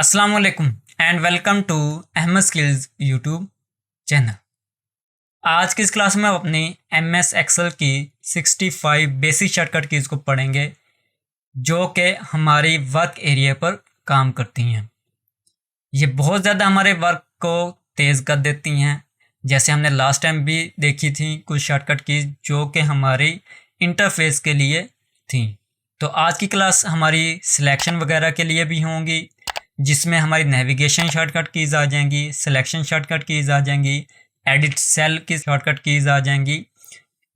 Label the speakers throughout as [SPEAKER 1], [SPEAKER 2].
[SPEAKER 1] अस्सलाम वालेकुम and welcome to Ahmed Skills YouTube channel. आज की इस क्लास में हम अपनी एमएस एक्सेल की 65 बेसिक शॉर्टकट कीज़ को पढ़ेंगे जो कि हमारी वर्क एरिया पर काम करती हैं। ये बहुत ज़्यादा हमारे वर्क को तेज़ कर देती हैं। जैसे हमने लास्ट टाइम भी देखी थी कुछ शॉर्टकट कीज़ जो कि हमारी इंटरफेस के लिए थी। तो आज की क्लास हमारी सिलेक्शन वगैरह के लिए भी होंगी, जिसमें हमारी नेविगेशन शॉर्टकट कीज़ आ जाएंगी, सिलेक्शन शॉर्टकट कीज़ आ जाएंगी, एडिट सेल की शॉर्टकट कीज़ आ जाएंगी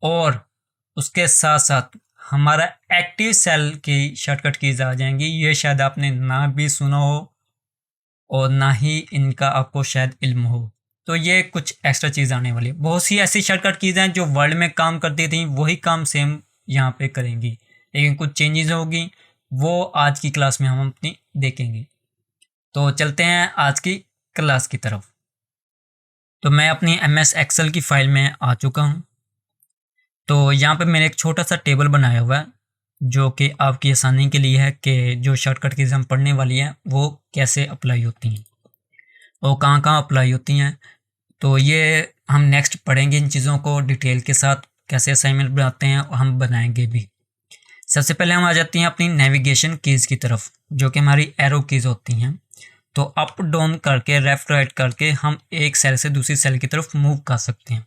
[SPEAKER 1] और उसके साथ साथ हमारा एक्टिव सेल की शॉर्टकट कीज़ आ जाएंगी। ये शायद आपने ना भी सुना हो और ना ही इनका आपको शायद इल्म हो। तो ये कुछ एक्स्ट्रा चीज़ आने वाली है। बहुत सी ऐसी शॉर्टकट कीज़ हैं जो वर्ल्ड में काम करती थी, वही काम सेम यहाँ पे करेंगी, लेकिन कुछ चेंजेस होगी, वो आज की क्लास में हम अपनी देखेंगे। तो चलते हैं आज की क्लास की तरफ। तो मैं अपनी एमएस एक्सेल की फ़ाइल में आ चुका हूँ। तो यहाँ पे मैंने एक छोटा सा टेबल बनाया हुआ है जो कि आपकी आसानी के लिए है कि जो शॉर्टकट कीज़ हम पढ़ने वाली हैं वो कैसे अप्लाई होती हैं और कहाँ अप्लाई होती हैं। तो ये हम नेक्स्ट पढ़ेंगे इन चीज़ों को डिटेल के साथ, कैसे असाइनमेंट बनाते हैं और हम बनाएंगे भी। सबसे पहले हम आ जाते हैं अपनी नेविगेशन कीज़ की तरफ जो कि हमारी एरो कीज़ होती हैं। तो अप डाउन करके लेफ्ट राइट करके हम एक सेल से दूसरी सेल की तरफ मूव कर सकते हैं।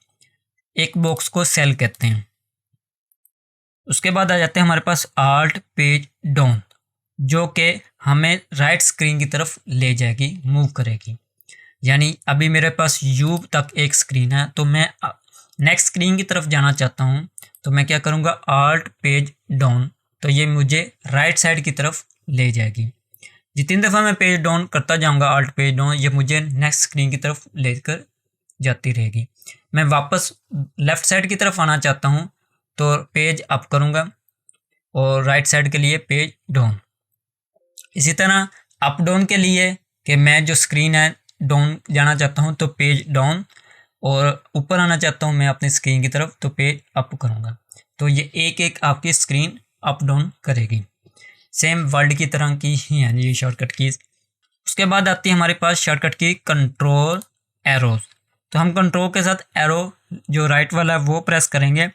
[SPEAKER 1] एक बॉक्स को सेल कहते हैं। उसके बाद आ जाते हैं हमारे पास आल्ट पेज डाउन जो कि हमें राइट स्क्रीन की तरफ ले जाएगी, मूव करेगी। यानी अभी मेरे पास यू तक एक स्क्रीन है, तो मैं नेक्स्ट स्क्रीन की तरफ जाना चाहता हूँ तो मैं क्या करूँगा, आल्ट पेज डाउन, तो ये मुझे राइट साइड की तरफ ले जाएगी। जितनी दफ़ा मैं पेज डाउन करता जाऊंगा आल्ट पेज डाउन, ये मुझे नेक्स्ट स्क्रीन की तरफ लेकर जाती रहेगी। मैं वापस लेफ़्ट साइड की तरफ आना चाहता हूं तो पेज अप करूंगा और राइट साइड के लिए पेज डाउन। इसी तरह अप डाउन के लिए कि मैं जो स्क्रीन है डाउन जाना चाहता हूं तो पेज डाउन, और ऊपर आना चाहता हूं मैं अपनी स्क्रीन की तरफ तो पेज अप करूँगा। तो ये एक एक आपकी स्क्रीन अप डाउन करेगी। सेम वर्ड की तरह की ही है ये शॉर्टकट कीज़। उसके बाद आती है हमारे पास शॉर्टकट की कंट्रोल एरोज। तो हम कंट्रोल के साथ एरो जो राइट वाला है वो प्रेस करेंगे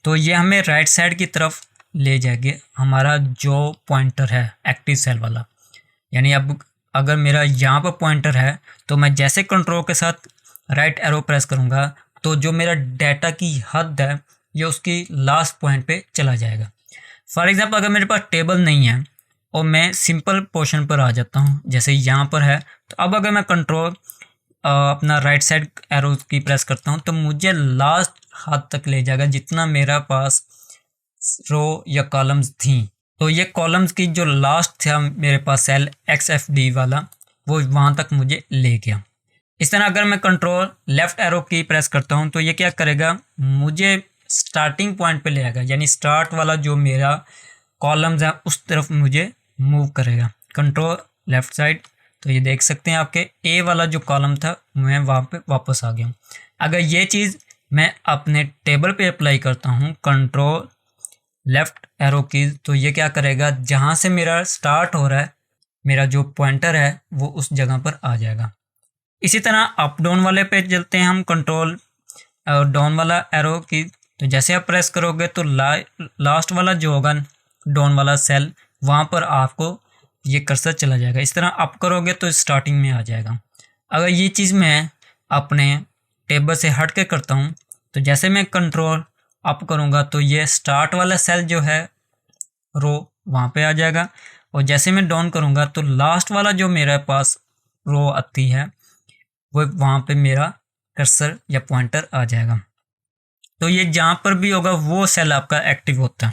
[SPEAKER 1] तो ये हमें राइट साइड की तरफ ले जाएगी, हमारा जो पॉइंटर है एक्टिव सेल वाला। यानी अब अगर मेरा यहाँ पर पॉइंटर है तो मैं जैसे कंट्रोल के साथ राइट एरो प्रेस करूँगा तो जो मेरा डाटा की हद है ये उसकी लास्ट पॉइंट पे चला जाएगा। फॉर एग्जाम्पल अगर मेरे पास टेबल नहीं है और मैं सिंपल पोर्शन पर आ जाता हूँ, जैसे यहाँ पर है, तो अब अगर मैं कंट्रोल अपना राइट साइड एरो की प्रेस करता हूँ तो मुझे लास्ट हद तक ले जाएगा जितना मेरा पास रो या कॉलम्स थी। तो ये कॉलम्स की जो लास्ट था मेरे पास सेल XFD वाला, वो वहाँ तक मुझे ले गया। इस तरह अगर मैं कंट्रोल लेफ़्ट एरो की प्रेस करता हूँ तो ये क्या करेगा, मुझे स्टार्टिंग पॉइंट पे ले आएगा, यानी स्टार्ट वाला जो मेरा कॉलम्स है उस तरफ मुझे मूव करेगा। कंट्रोल लेफ़्ट साइड, तो ये देख सकते हैं आपके ए वाला जो कॉलम था मैं वहाँ पे वापस आ गया हूँ। अगर ये चीज़ मैं अपने टेबल पे अप्लाई करता हूँ कंट्रोल लेफ़्ट एरो की, तो ये क्या करेगा, जहाँ से मेरा स्टार्ट हो रहा है मेरा जो पॉइंटर है वो उस जगह पर आ जाएगा। इसी तरह अप डाउन वाले पे चलते हैं हम, कंट्रोल और डाउन वाला एरो की, तो जैसे आप प्रेस करोगे तो लास्ट वाला जो होगा डाउन वाला सेल वहाँ पर आपको ये कर्सर चला जाएगा। इस तरह अप करोगे तो स्टार्टिंग में आ जाएगा। अगर ये चीज़ मैं अपने टेबल से हट के करता हूँ तो जैसे मैं कंट्रोल अप करूँगा तो ये स्टार्ट वाला सेल जो है रो वहाँ पे आ जाएगा, और जैसे मैं डाउन करूँगा तो लास्ट वाला जो मेरे पास रो आती है वो वहाँ पे मेरा कर्सर या पॉइंटर आ जाएगा। तो ये जहाँ पर भी होगा वो सेल आपका एक्टिव होता है।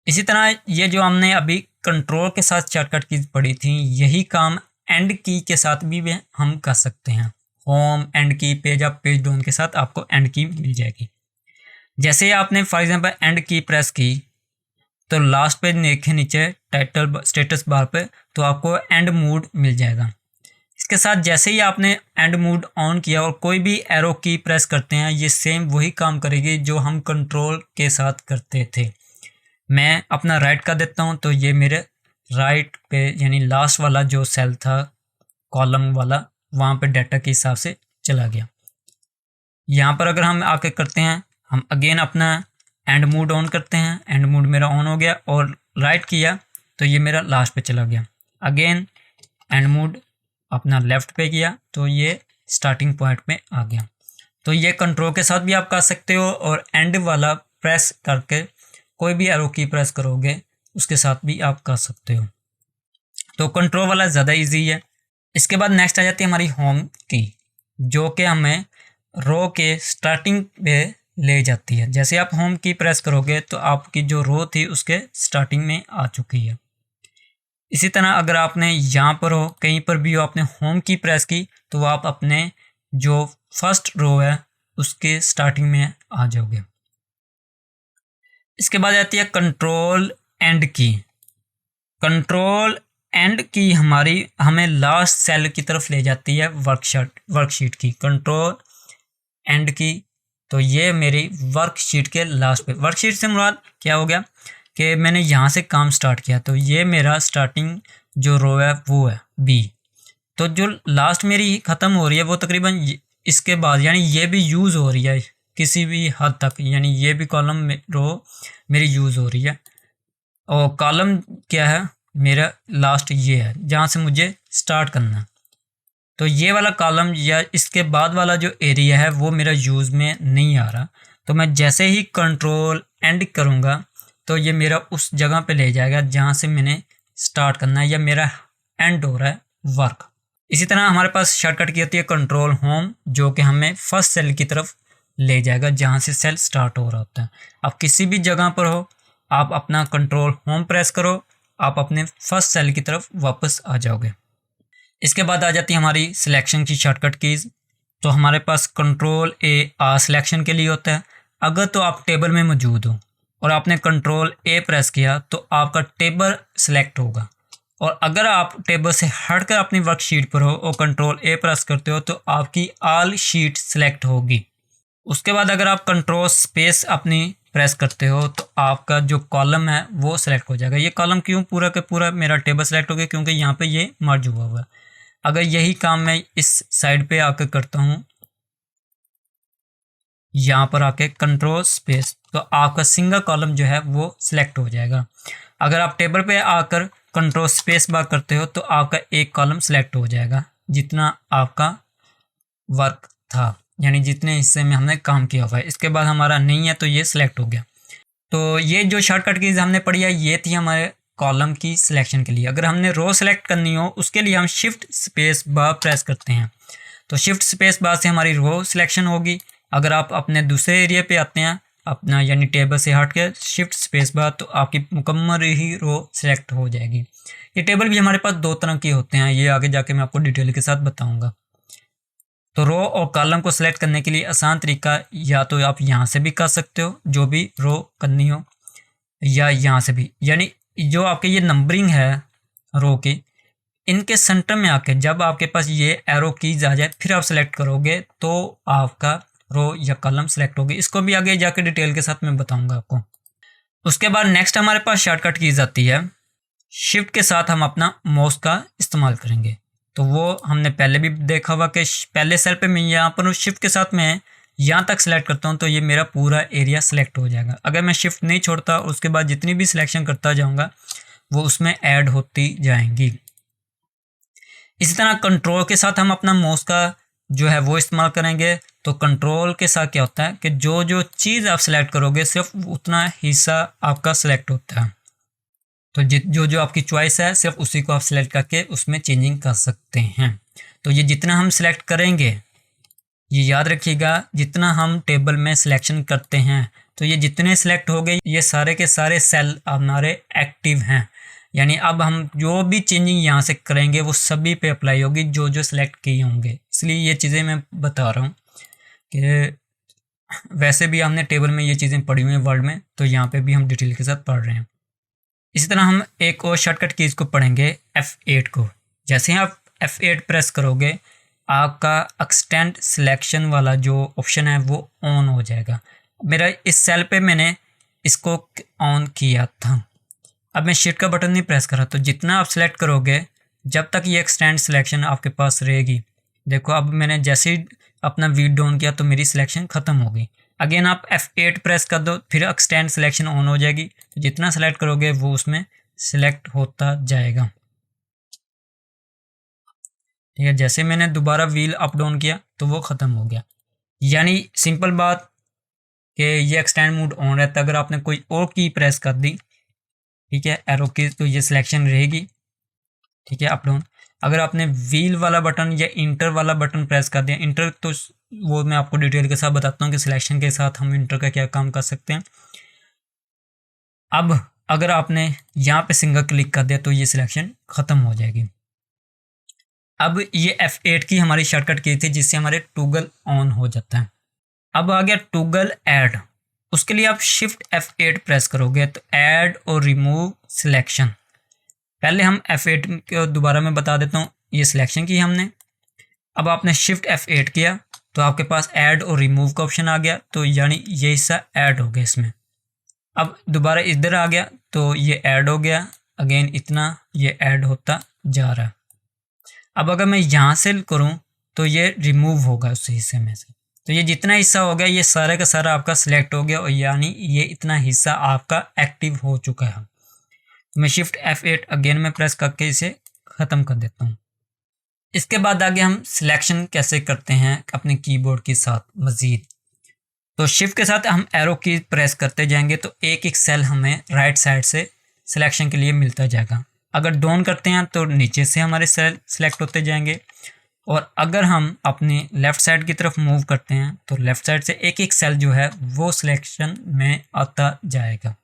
[SPEAKER 1] इसी तरह ये जो हमने अभी कंट्रोल के साथ शॉर्टकट की पढ़ी थी, यही काम एंड की के साथ भी हम कर सकते हैं। होम एंड की, पेज अप पेज डाउन के साथ आपको एंड की मिल जाएगी। जैसे आपने फॉर एग्जांपल एंड की प्रेस की तो लास्ट पेज देखे नीचे टाइटल स्टेटस बार पे तो आपको एंड मूड मिल जाएगा। इसके साथ जैसे ही आपने एंड मूड ऑन किया और कोई भी एरो की प्रेस करते हैं, ये सेम वही काम करेगी जो हम कंट्रोल के साथ करते थे। मैं अपना राइट का देता हूँ तो ये मेरे राइट पे यानी लास्ट वाला जो सेल था कॉलम वाला वहाँ पे डाटा के हिसाब से चला गया। यहाँ पर अगर हम आके करते हैं, हम अगेन अपना एंड मोड ऑन करते हैं, एंड मोड मेरा ऑन हो गया और राइट किया तो ये मेरा लास्ट पे चला गया। अगेन एंड मोड अपना लेफ़्ट पे किया तो ये स्टार्टिंग पॉइंट पे आ गया। तो ये कंट्रोल के साथ भी आप कर सकते हो और एंड वाला प्रेस करके कोई भी एरो की प्रेस करोगे उसके साथ भी आप कर सकते हो। तो कंट्रोल वाला ज़्यादा इजी है। इसके बाद नेक्स्ट आ जाती है हमारी होम की, जो कि हमें रो के स्टार्टिंग पे ले जाती है। जैसे आप होम की प्रेस करोगे तो आपकी जो रो थी उसके स्टार्टिंग में आ चुकी है। इसी तरह अगर आपने यहाँ पर हो, कहीं पर भी हो, आपने होम की प्रेस की तो आप अपने जो फर्स्ट रो है उसके स्टार्टिंग में आ जाओगे। इसके बाद आती है कंट्रोल एंड की। कंट्रोल एंड की हमें लास्ट सेल की तरफ ले जाती है वर्कशीट की। कंट्रोल एंड की तो ये मेरी वर्कशीट के लास्ट पे, वर्कशीट से मुराद क्या हो गया कि मैंने यहाँ से काम स्टार्ट किया तो ये मेरा स्टार्टिंग जो रो है वो है बी। तो जो लास्ट मेरी ख़त्म हो रही है वो तकरीबन इसके बाद, यानी ये भी यूज़ हो रही है किसी भी हद तक, यानी ये भी कॉलम रो मेरी यूज़ हो रही है। और कॉलम क्या है मेरा लास्ट ये है जहाँ से मुझे स्टार्ट करना। तो ये वाला कॉलम या इसके बाद वाला जो एरिया है वो मेरा यूज़ में नहीं आ रहा। तो मैं जैसे ही कंट्रोल एंड करूँगा तो ये मेरा उस जगह पे ले जाएगा जहाँ से मैंने स्टार्ट करना है या मेरा एंड हो रहा है वर्क। इसी तरह हमारे पास शॉर्टकट की होती है कंट्रोल होम, जो कि हमें फर्स्ट सेल की तरफ ले जाएगा जहाँ से सेल स्टार्ट हो रहा होता है। आप किसी भी जगह पर हो, आप अपना कंट्रोल होम प्रेस करो, आप अपने फर्स्ट सेल की तरफ वापस आ जाओगे। इसके बाद आ जाती है हमारी सिलेक्शन की शॉर्टकट कीज़। तो हमारे पास कंट्रोल ए सिलेक्शन के लिए होता है। अगर तो आप टेबल में मौजूद हो और आपने कंट्रोल ए प्रेस किया तो आपका टेबल सेलेक्ट होगा, और अगर आप टेबल से हटकर अपनी वर्कशीट पर हो और कंट्रोल ए प्रेस करते हो तो आपकी ऑल शीट सेलेक्ट होगी। उसके बाद अगर आप कंट्रोल स्पेस अपनी प्रेस करते हो तो आपका जो कॉलम है वो सिलेक्ट हो जाएगा। ये कॉलम क्यों, पूरा का पूरा मेरा टेबल सेलेक्ट हो गया क्योंकि यहाँ पे ये मर्ज हुआ हुआ है। अगर यही काम मैं इस साइड पे आकर करता हूँ, यहाँ पर आके कंट्रोल स्पेस, तो आपका सिंगल कॉलम जो है वो सिलेक्ट हो जाएगा। अगर आप टेबल पे आकर कंट्रोल स्पेस बार करते हो तो आपका एक कॉलम सिलेक्ट हो जाएगा जितना आपका वर्क था, यानी जितने हिस्से में हमने काम किया हुआ है। इसके बाद हमारा नहीं है तो ये सिलेक्ट हो गया। तो ये जो शॉर्टकट कीज़ हमने पढ़ी है ये थी हमारे कॉलम की सिलेक्शन के लिए। अगर हमने रो सेलेक्ट करनी हो उसके लिए हम शिफ्ट स्पेस बार प्रेस करते हैं, तो शिफ्ट स्पेस बार से हमारी रो सिलेक्शन होगी। अगर आप अपने दूसरे एरिया पे आते हैं अपना, यानी टेबल से हट के शिफ्ट स्पेस बार, तो आपकी मुकम्मल ही रो सिलेक्ट हो जाएगी। ये टेबल भी हमारे पास दो तरह के होते हैं, ये आगे जाके मैं आपको डिटेल के साथ बताऊँगा। तो रो और कॉलम को सिलेक्ट करने के लिए आसान तरीका या तो आप यहाँ से भी कर सकते हो जो भी रो करनी हो, या यहाँ से भी, यानी जो आपके ये नंबरिंग है रो की, इनके सेंटर में आके जब आपके पास ये एरो कीज आ जाए फिर आप सेलेक्ट करोगे तो आपका रो या कॉलम सेलेक्ट होगी। इसको भी आगे जाके डिटेल के साथ मैं बताऊंगा आपको। उसके बाद नेक्स्ट हमारे पास शॉर्टकट कीज आती है। शिफ्ट के साथ हम अपना माउस का इस्तेमाल करेंगे, तो वो हमने पहले भी देखा हुआ कि पहले सेल पे मैं यहाँ पर शिफ्ट के साथ मैं यहाँ तक सेलेक्ट करता हूँ तो ये मेरा पूरा एरिया सेलेक्ट हो जाएगा। अगर मैं शिफ्ट नहीं छोड़ता उसके बाद जितनी भी सिलेक्शन करता जाऊँगा वो उसमें ऐड होती जाएंगी। इसी तरह कंट्रोल के साथ हम अपना माउस का जो है वो इस्तेमाल करेंगे। तो कंट्रोल के साथ क्या होता है कि जो जो चीज़ आप सेलेक्ट करोगे सिर्फ उतना हिस्सा आपका सेलेक्ट होता है। तो जो जो आपकी चॉइस है सिर्फ उसी को आप सेलेक्ट करके उसमें चेंजिंग कर सकते हैं। तो ये जितना हम सेलेक्ट करेंगे, ये याद रखिएगा, जितना हम टेबल में सिलेक्शन करते हैं तो ये जितने सेलेक्ट हो गए ये सारे के सारे सेल हमारे एक्टिव हैं, यानी अब हम जो भी चेंजिंग यहाँ से करेंगे वो सभी पे अप्लाई होगी जो जो सिलेक्ट किए होंगे। इसलिए ये चीज़ें मैं बता रहा हूँ कि वैसे भी हमने टेबल में ये चीज़ें पढ़ी हुई हैं वर्ड में, तो यहाँ पे भी हम डिटेल के साथ पढ़ रहे हैं। इसी तरह हम एक और शॉर्टकट कीज़ को पढ़ेंगे F8 को। जैसे ही आप F8 प्रेस करोगे आपका एक्सटेंड सिलेक्शन वाला जो ऑप्शन है वो ऑन हो जाएगा। मेरा इस सेल पे मैंने इसको ऑन किया था। अब मैं शिफ्ट का बटन नहीं प्रेस कर रहा, तो जितना आप सेलेक्ट करोगे जब तक ये एक्सटेंड सिलेक्शन आपके पास रहेगी। देखो अब मैंने जैसे ही अपना वीड डाउन किया तो मेरी सिलेक्शन ख़त्म हो गई। अगेन आप F8 प्रेस कर दो, फिर एक्सटेंड सिलेक्शन ऑन हो जाएगी। तो जितना सेलेक्ट करोगे वो उसमें सिलेक्ट होता जाएगा। ठीक है, जैसे मैंने दोबारा व्हील अप डाउन किया तो वो ख़त्म हो गया। यानी सिंपल बात कि ये एक्सटेंड मोड ऑन रहता है। अगर आपने कोई और की प्रेस कर दी, ठीक है, एरो की, तो ये सिलेक्शन रहेगी। ठीक है, अप डाउन। अगर आपने व्हील वाला बटन या इंटर वाला बटन प्रेस कर दिया, इंटर तो वो मैं आपको डिटेल के साथ बताता हूँ कि सिलेक्शन के साथ हम इंटर का क्या काम कर सकते हैं। अब अगर आपने यहाँ पे सिंगल क्लिक कर दिया तो ये सिलेक्शन ख़त्म हो जाएगी। अब ये F8 की हमारी शॉर्टकट की थी जिससे हमारे टूगल ऑन हो जाता है। अब आ गया टूगल ऐड। उसके लिए आप शिफ्ट F8 प्रेस करोगे तो ऐड और रिमूव सिलेक्शन। पहले हम F8 को दोबारा मैं बता देता हूँ, ये सिलेक्शन की हमने। अब आपने शिफ्ट F8 किया तो आपके पास ऐड और रिमूव का ऑप्शन आ गया, तो यानी ये हिस्सा ऐड हो गया इसमें। अब दोबारा इधर आ गया तो ये ऐड हो गया, अगेन इतना ये ऐड होता जा रहा है। अब अगर मैं यहाँ से करूँ तो ये रिमूव होगा उस हिस्से में से। तो ये जितना हिस्सा हो गया ये सारा का सारा आपका सिलेक्ट हो गया, और यानी ये इतना हिस्सा आपका एक्टिव हो चुका है। तो मैं शिफ्ट F8 अगेन में प्रेस करके इसे ख़त्म कर देता हूँ। इसके बाद आगे हम सिलेक्शन कैसे करते हैं अपने कीबोर्ड के साथ मज़ीद। तो शिफ्ट के साथ हम एरो की प्रेस करते जाएंगे तो एक एक सेल हमें राइट साइड से सिलेक्शन के लिए मिलता जाएगा। अगर डाउन करते हैं तो नीचे से हमारे सेल सिलेक्ट होते जाएंगे, और अगर हम अपने लेफ़्ट साइड की तरफ मूव करते हैं तो लेफ़्ट साइड से एक एक सेल जो है वो सिलेक्शन में आता जाएगा।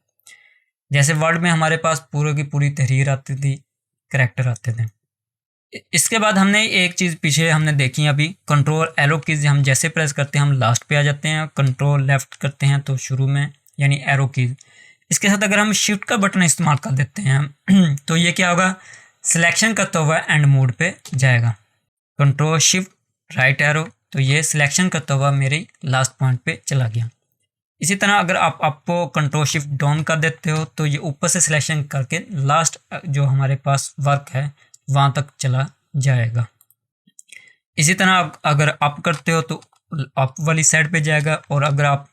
[SPEAKER 1] जैसे वर्ड में हमारे पास पूरे की पूरी तहरीर आती थी, करैक्टर आते थे। इसके बाद हमने एक चीज़ पीछे हमने देखी अभी, कंट्रोल एरो कीज़ हम जैसे प्रेस करते हैं हम लास्ट पे आ जाते हैं, कंट्रोल लेफ़्ट करते हैं तो शुरू में, यानी एरो कीज़। इसके साथ अगर हम शिफ्ट का बटन इस्तेमाल कर देते हैं तो ये क्या होगा, सिलेक्शन करता हुआ एंड मोड पे जाएगा। कंट्रोल शिफ्ट राइट एरो, तो ये सिलेक्शन करता हुआ मेरे लास्ट पॉइंट पे चला गया। इसी तरह अगर आपको कंट्रोल शिफ्ट डाउन कर देते हो तो ये ऊपर से सिलेक्शन करके लास्ट जो हमारे पास वर्क है वहाँ तक चला जाएगा। इसी तरह आप अगर अप करते हो तो अप वाली साइड पे जाएगा, और अगर आप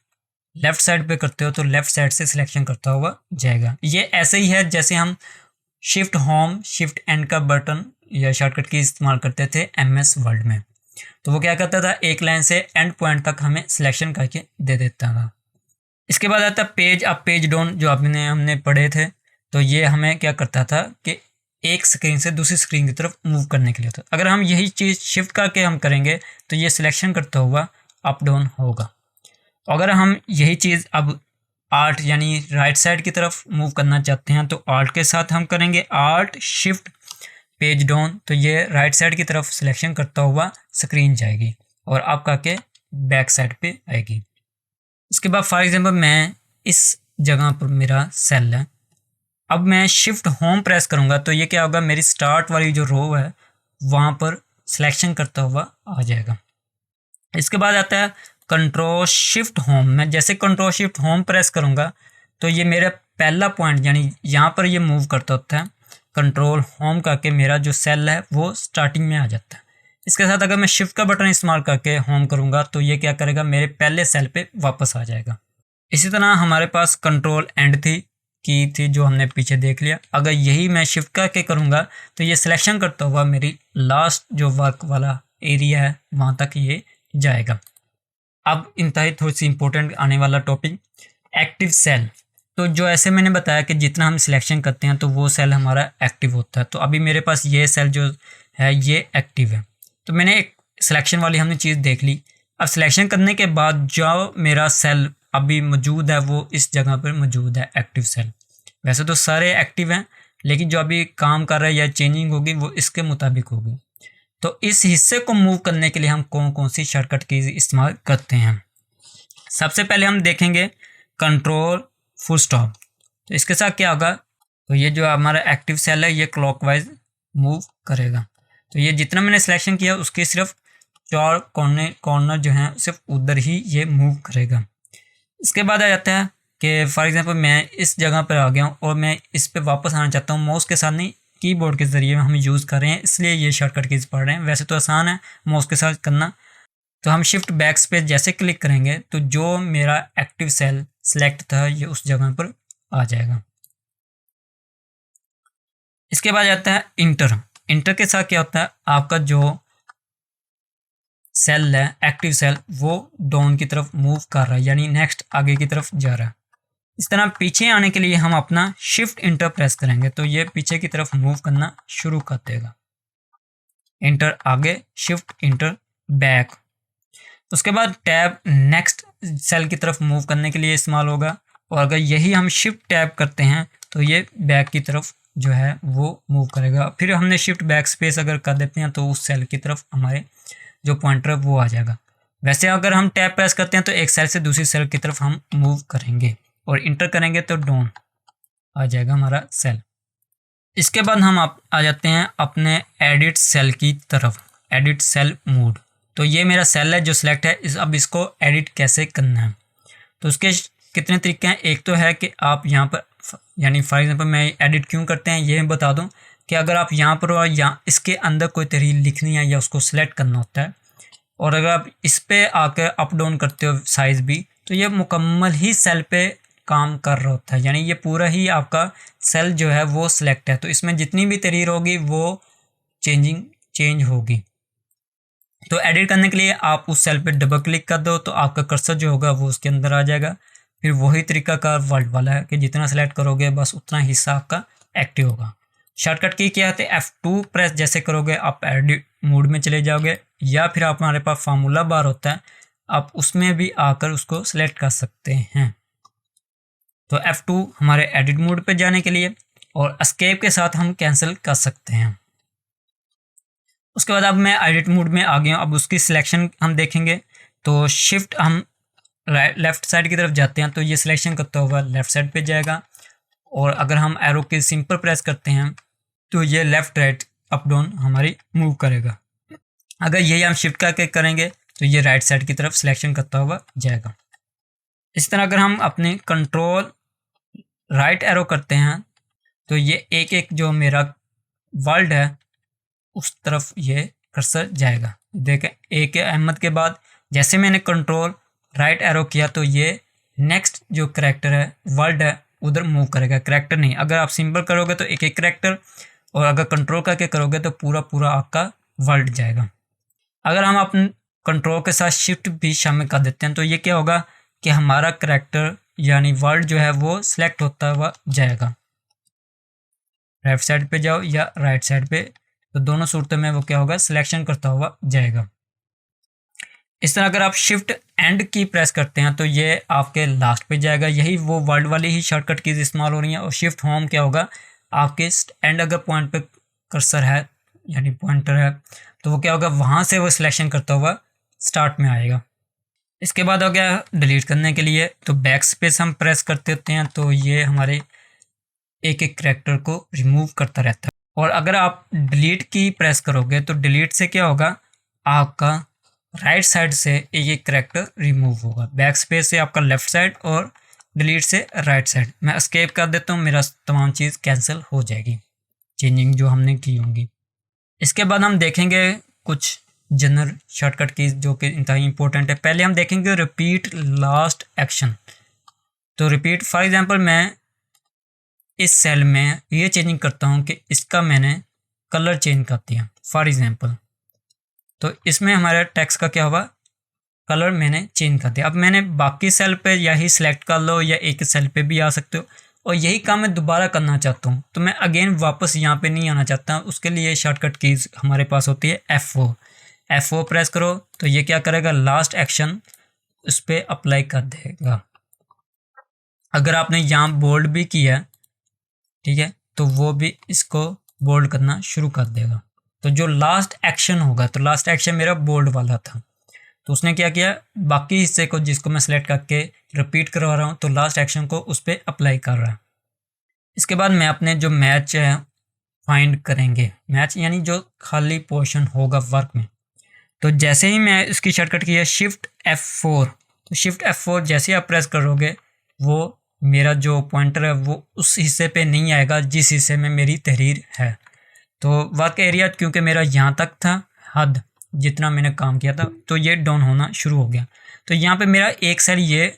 [SPEAKER 1] लेफ़्ट साइड पे करते हो तो लेफ़्ट साइड से सिलेक्शन करता हुआ जाएगा। ये ऐसे ही है जैसे हम शिफ्ट होम शिफ्ट एंड का बटन या शॉर्टकट की इस्तेमाल करते थे MS वर्ड में। तो वो क्या करता था, एक लाइन से एंड पॉइंट तक हमें सिलेक्शन करके दे देता था। इसके बाद आता पेज अप पेज डाउन, जो हमने पढ़े थे। तो ये हमें क्या करता था कि एक स्क्रीन से दूसरी स्क्रीन की तरफ मूव करने के लिए था। अगर हम यही चीज़ शिफ्ट करके हम करेंगे तो ये सिलेक्शन करता हुआ अप डाउन होगा। अगर हम यही चीज़ अब आर्ट यानी राइट साइड की तरफ मूव करना चाहते हैं तो आर्ट के साथ हम करेंगे आर्ट शिफ्ट पेज डाउन, तो ये राइट साइड की तरफ सिलेक्शन करता हुआ स्क्रीन जाएगी और आपका के बैक साइड पे आएगी। इसके बाद फॉर एग्जांपल मैं इस जगह पर मेरा सेल है, अब मैं शिफ्ट होम प्रेस करूँगा तो ये क्या होगा, मेरी स्टार्ट वाली जो रो है वहाँ पर सिलेक्शन करता हुआ आ जाएगा। इसके बाद आता है कंट्रोल शिफ्ट होम। मैं जैसे कंट्रोल शिफ्ट होम प्रेस करूँगा तो ये मेरा पहला पॉइंट यानी यहाँ पर ये मूव करता होता है। कंट्रोल होम करके मेरा जो सेल है वो स्टार्टिंग में आ जाता है। इसके साथ अगर मैं शिफ्ट का बटन इस्तेमाल करके होम करूँगा तो ये क्या करेगा, मेरे पहले सेल पे वापस आ जाएगा। इसी तरह हमारे पास कंट्रोल एंड की थी जो हमने पीछे देख लिया। अगर यही मैं शिफ्ट करके करूँगा तो ये सिलेक्शन करता हुआ मेरी लास्ट जो वर्क वाला एरिया है वहाँ तक ये जाएगा। अब इंतहाई थोड़ी सी इंपॉर्टेंट आने वाला टॉपिक, एक्टिव सेल। तो जो ऐसे मैंने बताया कि जितना हम सिलेक्शन करते हैं तो वो सेल हमारा एक्टिव होता है। तो अभी मेरे पास ये सेल जो है ये एक्टिव है। तो मैंने एक सिलेक्शन वाली हमने चीज़ देख ली। अब सिलेक्शन करने के बाद जो मेरा सेल अभी मौजूद है वो इस जगह पर मौजूद है, एक्टिव सेल। वैसे तो सारे एक्टिव हैं लेकिन जो अभी काम कर रहा है या चेंजिंग होगी वो इसके मुताबिक होगी। तो इस हिस्से को मूव करने के लिए हम कौन कौन सी शॉर्टकट कीज़ इस्तेमाल करते हैं। सबसे पहले हम देखेंगे कंट्रोल फुल स्टॉप। तो इसके साथ क्या होगा, तो ये जो हमारा एक्टिव सेल है ये क्लॉकवाइज मूव करेगा। तो ये जितना मैंने सिलेक्शन किया उसके सिर्फ 4 कॉर्नर जो हैं सिर्फ उधर ही ये मूव करेगा। इसके बाद आ जाता है कि फॉर एग्जांपल मैं इस जगह पर आ गया हूँ और मैं इस पे वापस आना चाहता हूँ, माउस के साथ नहीं कीबोर्ड के ज़रिए हम यूज़ कर रहे हैं, इसलिए ये शॉर्टकट कीज़ पढ़ रहे हैं। वैसे तो आसान है माउस के साथ करना। तो हम शिफ्ट बैक स्पेस जैसे क्लिक करेंगे तो जो मेरा एक्टिव सेल सेलेक्ट था ये उस जगह पर आ जाएगा। इसके बाद आता है इंटर। इंटर के साथ क्या होता है, आपका जो सेल है एक्टिव सेल वो डाउन की तरफ मूव कर रहा है, यानी नेक्स्ट आगे की तरफ जा रहा है। इस तरह पीछे आने के लिए हम अपना शिफ्ट इंटर प्रेस करेंगे तो ये पीछे की तरफ मूव करना शुरू कर देगा। इंटर आगे, शिफ्ट इंटर बैक। उसके बाद टैब नेक्स्ट सेल की तरफ मूव करने के लिए इस्तेमाल होगा, और अगर यही हम शिफ्ट टैब करते हैं तो ये बैक की तरफ जो है वो मूव करेगा। फिर हमने शिफ्ट बैक स्पेस अगर कर देते हैं तो उस सेल की तरफ हमारे जो पॉइंटर है वो आ जाएगा। वैसे अगर हम टैब प्रेस करते हैं तो एक सेल से दूसरी सेल की तरफ हम मूव करेंगे, और इंटर करेंगे तो डाउन आ जाएगा हमारा सेल। इसके बाद हम आ जाते हैं अपने एडिट सेल की तरफ, एडिट सेल मोड। तो ये मेरा सेल है जो सिलेक्ट है, अब इसको एडिट कैसे करना है। तो उसके कितने तरीके हैं। एक तो है कि आप यहाँ पर, यानी फॉर एग्जांपल मैं एडिट क्यों करते हैं ये बता दूं कि अगर आप यहाँ पर और यहाँ इसके अंदर कोई तहरीर लिखनी है या उसको सिलेक्ट करना होता है, और अगर आप इस पर आकर अप डाउन करते हो साइज़ भी, तो ये मुकम्मल ही सेल पे काम कर रहा होता है, यानी ये पूरा ही आपका सेल जो है वो सिलेक्ट है। तो इसमें जितनी भी तहरीर होगी वो चेंज होगी। तो एडिट करने के लिए आप उस सेल पे डबल क्लिक कर दो तो आपका कर्सर जो होगा वो उसके अंदर आ जाएगा। फिर वही तरीका का वर्ड वाला है कि जितना सेलेक्ट करोगे बस उतना हिस्सा आपका एक्टिव होगा। शॉर्टकट की क्या है, F2 प्रेस जैसे करोगे आप एडिट मोड में चले जाओगे, या फिर आप हमारे पास फार्मूला बार होता है आप उसमें भी आकर उसको सिलेक्ट कर सकते हैं। तो F2 हमारे एडिट मोड पे जाने के लिए, और एस्केप के साथ हम कैंसिल कर सकते हैं। उसके बाद अब मैं एडिट मोड में आ गया हूँ। अब उसकी सिलेक्शन हम देखेंगे तो शिफ्ट हम लेफ़्ट साइड की तरफ जाते हैं तो ये सिलेक्शन करता हुआ लेफ़्ट साइड पे जाएगा, और अगर हम एरो की सिंपल प्रेस करते हैं तो ये लेफ़्ट राइट अप डाउन हमारी मूव करेगा। अगर यही हम शिफ्ट करके करेंगे तो ये राइट साइड की तरफ सिलेक्शन करता हुआ जाएगा। इस तरह अगर हम अपने कंट्रोल राइट एरो करते हैं तो ये एक एक जो मेरा वर्ल्ड है उस तरफ ये कर्सर जाएगा। देखें एक अहमद के बाद जैसे मैंने कंट्रोल राइट एरो किया तो ये नेक्स्ट जो करैक्टर है वर्ड है उधर मूव करेगा, करैक्टर नहीं। अगर आप सिंपल करोगे तो एक एक करैक्टर, और अगर कंट्रोल करके करोगे तो पूरा पूरा आपका वर्ड जाएगा। अगर हम अपने कंट्रोल के साथ शिफ्ट भी शामिल कर देते हैं तो ये क्या होगा कि हमारा करैक्टर यानी वर्ड जो है वो सिलेक्ट होता हुआ जाएगा। लेफ्ट साइड पे जाओ या राइट साइड पे, तो दोनों सूरतों में वो क्या होगा, सिलेक्शन करता हुआ जाएगा। इस तरह अगर आप शिफ्ट एंड की प्रेस करते हैं तो ये आपके लास्ट पे जाएगा। यही वो वर्ड वाली ही शॉर्टकट कीज इस्तेमाल हो रही हैं। और शिफ्ट होम क्या होगा, आपके एंड अगर पॉइंट पे कर्सर है यानी पॉइंटर है तो वो क्या होगा, वहाँ से वो सिलेक्शन करता हुआ स्टार्ट में आएगा। इसके बाद हो गया डिलीट करने के लिए, तो बैक स्पेस हम प्रेस करते होते हैं तो ये हमारे एक एक करैक्टर को रिमूव करता रहता है। और अगर आप डिलीट की प्रेस करोगे तो डिलीट से क्या होगा, आपका राइट साइड से एक एक करैक्टर रिमूव होगा। बैक स्पेस से आपका लेफ्ट साइड और डिलीट से राइट साइड। मैं एस्केप कर देता हूँ, मेरा तमाम चीज़ कैंसिल हो जाएगी, चेंजिंग जो हमने की होंगी। इसके बाद हम देखेंगे कुछ जनरल शॉर्टकट कीज जो कि इंतहाई इंपॉर्टेंट है। पहले हम देखेंगे रिपीट लास्ट एक्शन। तो रिपीट फॉर एग्जांपल मैं इस सेल में ये चेंजिंग करता हूँ कि इसका मैंने कलर चेंज कर दिया फॉर एग्जांपल, तो इसमें हमारा टेक्स्ट का क्या होगा, कलर मैंने चेंज कर दिया। अब मैंने बाकी सेल पे यही सिलेक्ट कर लो या एक सेल पे भी आ सकते हो, और यही काम मैं दोबारा करना चाहता हूँ तो मैं अगेन वापस यहाँ पे नहीं आना चाहता। उसके लिए शॉर्टकट कीज हमारे पास होती है F4 प्रेस करो तो ये क्या करेगा, लास्ट एक्शन उस पर अप्लाई कर देगा। अगर आपने यहाँ बोल्ड भी किया ठीक है तो वो भी इसको बोल्ड करना शुरू कर देगा। तो जो लास्ट एक्शन होगा, तो लास्ट एक्शन मेरा बोल्ड वाला था तो उसने क्या किया, बाकी हिस्से को जिसको मैं सेलेक्ट करके रिपीट करवा रहा हूँ तो लास्ट एक्शन को उस पर अप्लाई कर रहा है। इसके बाद मैं अपने जो मैच है फाइंड करेंगे, मैच यानी जो खाली पोर्शन होगा वर्क में। तो जैसे ही मैं इसकी शॉर्टकट की है शिफ्ट F4, तो शिफ्ट F4 जैसे आप प्रेस करोगे वो मेरा जो पॉइंटर है वो उस हिस्से पे नहीं आएगा जिस हिस्से में मेरी तहरीर है। तो वर्क एरिया क्योंकि मेरा यहाँ तक था, हद जितना मैंने काम किया था, तो ये डाउन होना शुरू हो गया। तो यहाँ पे मेरा एक सेल ये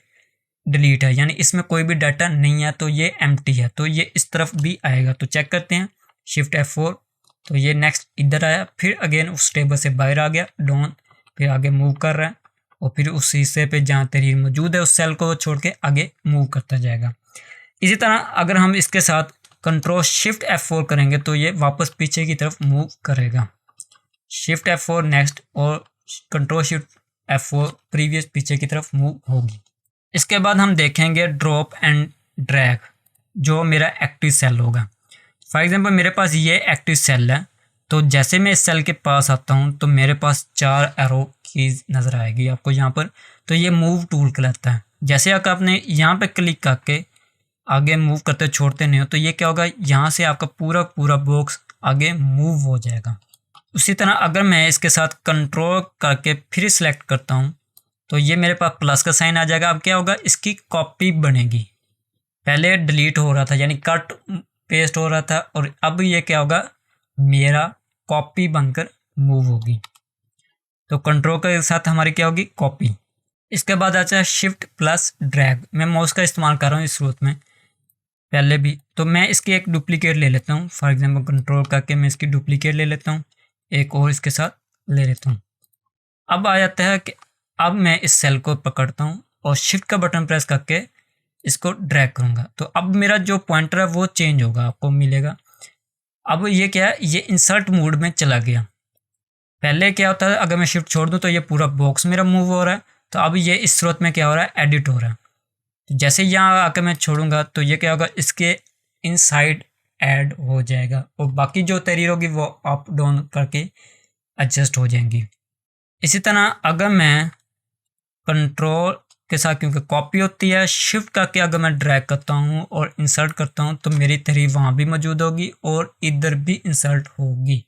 [SPEAKER 1] डिलीट है, यानी इसमें कोई भी डाटा नहीं है, तो ये एम्प्टी है, तो ये इस तरफ भी आएगा। तो चेक करते हैं, शिफ्ट F4, तो ये नेक्स्ट इधर आया, फिर अगेन उस टेबल से बाहर आ गया डाउन, फिर आगे मूव कर रहा है और फिर उस हिस्से पे जहाँ तहरीर मौजूद है उस सेल को छोड़ के आगे मूव करता जाएगा। इसी तरह अगर हम इसके साथ कंट्रोल शिफ्ट F4 करेंगे तो ये वापस पीछे की तरफ मूव करेगा। शिफ्ट F4 नेक्स्ट और कंट्रोल शिफ्ट F4 प्रीवियस पीछे की तरफ मूव होगी। इसके बाद हम देखेंगे ड्रॉप एंड ड्रैग, जो मेरा एक्टिव सेल होगा। फॉर एग्जांपल मेरे पास ये एक्टिव सेल है, तो जैसे मैं इस सेल के पास आता हूँ तो मेरे पास 4 एरो कीज नज़र आएगी आपको यहाँ पर। तो ये मूव टूल कहलाता है। जैसे अगर आपने यहाँ पे क्लिक करके आगे मूव करते छोड़ते नहीं हो तो ये क्या होगा, यहाँ से आपका पूरा पूरा बॉक्स आगे मूव हो जाएगा। उसी तरह अगर मैं इसके साथ कंट्रोल करके फिर सिलेक्ट करता हूँ तो ये मेरे पास प्लस का साइन आ जाएगा। अब क्या होगा, इसकी कॉपी बनेगी। पहले डिलीट हो रहा था यानी कट पेस्ट हो रहा था, और अब ये क्या होगा, मेरा कॉपी बनकर मूव होगी। तो कंट्रोल के साथ हमारी क्या होगी, कॉपी। इसके बाद आता है शिफ्ट प्लस ड्रैग। मैं माउस का इस्तेमाल कर रहा हूँ इस सूरत में पहले भी, तो मैं इसकी एक डुप्लीकेट ले लेता हूँ। फॉर एग्जांपल कंट्रोल करके मैं इसकी डुप्लीकेट ले लेता हूँ, एक और इसके साथ ले लेता हूँ। अब आ जाता है कि अब मैं इस सेल को पकड़ता हूँ और शिफ्ट का बटन प्रेस करके इसको ड्रैग करूँगा, तो अब मेरा जो पॉइंटर है वो चेंज होगा, आपको मिलेगा। अब ये क्या है, ये इंसर्ट मोड में चला गया। पहले क्या होता है, अगर मैं शिफ्ट छोड़ दूँ तो ये पूरा बॉक्स मेरा मूव हो रहा है, तो अब ये इस स्रोत में क्या हो रहा है, एडिट हो रहा है। तो जैसे यहाँ आकर मैं छोड़ूंगा तो ये क्या होगा, इसके इनसाइड ऐड हो जाएगा और बाकी जो तहरीर होगी वो अप डाउन करके एडजस्ट हो जाएंगी। इसी तरह अगर मैं कंट्रोल के साथ, क्योंकि कॉपी होती है, शिफ्ट करके अगर मैं ड्रैग करता हूँ और इंसर्ट करता हूँ तो मेरी तहरीर वहाँ भी मौजूद होगी और इधर भी इंसर्ट होगी।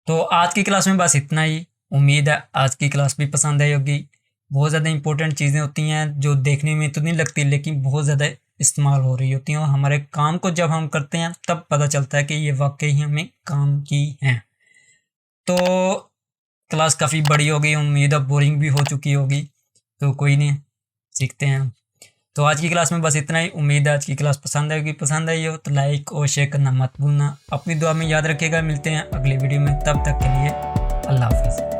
[SPEAKER 1] तो आज की क्लास में बस इतना ही। उम्मीद है आज की क्लास भी पसंद आई होगी। बहुत ज़्यादा इंपॉर्टेंट चीज़ें होती हैं जो देखने में तो नहीं लगती लेकिन बहुत ज़्यादा इस्तेमाल हो रही होती हैं, और हमारे काम को जब हम करते हैं तब पता चलता है कि ये वाकई ही हमें काम की हैं। तो क्लास काफ़ी बड़ी हो गई, उम्मीद है बोरिंग भी हो चुकी होगी, तो कोई नहीं, सीखते हैं। तो आज की क्लास में बस इतना ही। उम्मीद है आज की क्लास पसंद आएगी। पसंद आई हो तो लाइक और शेयर करना मत भूलना। अपनी दुआ में याद रखिएगा। मिलते हैं अगले वीडियो में, तब तक के लिए अल्लाह हाफिज़।